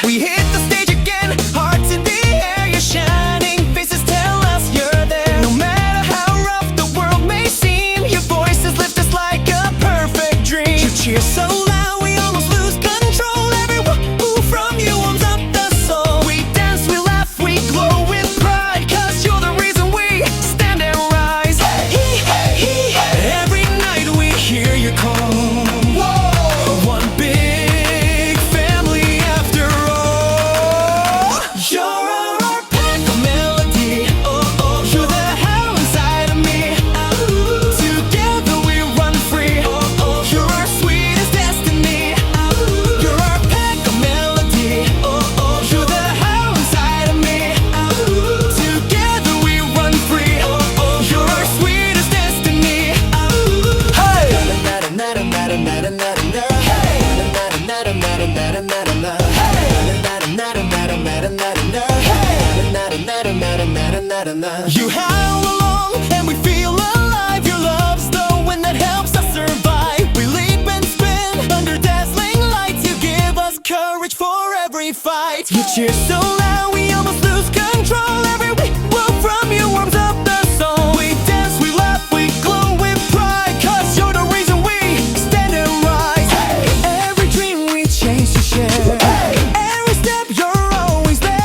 We hit the stage again, hearts in the air, you're shining, faces tell us you're there. No matter how rough the world may seem, your voices lift us like a perfect dream. You cheer so loud we almost lose control. Every woo from you warms up the soul. We dance, we laugh, we glow with pride, 'cause you're the reason we stand and rise. Every night we hear your call. One big family after all. You're our pack of melody. Oh, you're the howl inside of me. Together we run free. You're our sweetest destiny. You're our pack of melody. Oh, you're the howl inside of me. Together we run free. You're our sweetest destiny. Hey! You howl along and we feel alive. Your love's the wind that helps us survive. We leap and spin under dazzling lights. You give us courage for every fight. You cheer so loud we almost lose control. Every woo from you warms up the soul. We dance, we laugh, we glow with pride, 'cause you're the reason we stand and rise. Every dream we chase to share. Every step you're always there.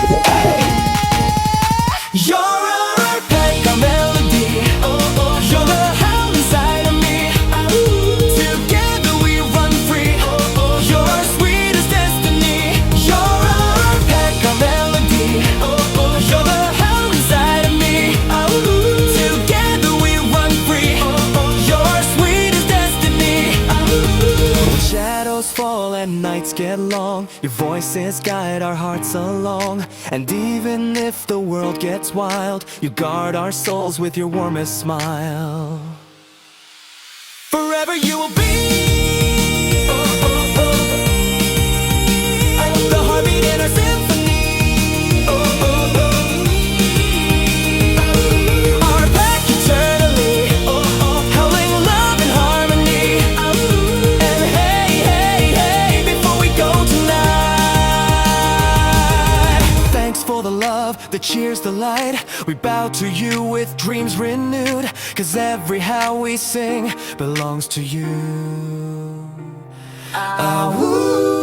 You're our pack of melody. Oh, you're the howl inside of me. Together we run free. You're our sweetest destiny. You're our pack of melody. Oh, you're the howl inside of me. Together we run free. You're our sweetest destiny. When shadows fall and nights get long, your voices guide our hearts along. And even if the world gets wild, you guard our souls with your warmest smile. Forever you will be the heartbeat in our symphony. Our pack eternally, howling love and harmony. And hey, before we go tonight, thanks for the love that cheers the light. We bow to you with dreams renewed, 'cause every how we sing belongs to you. Awoo.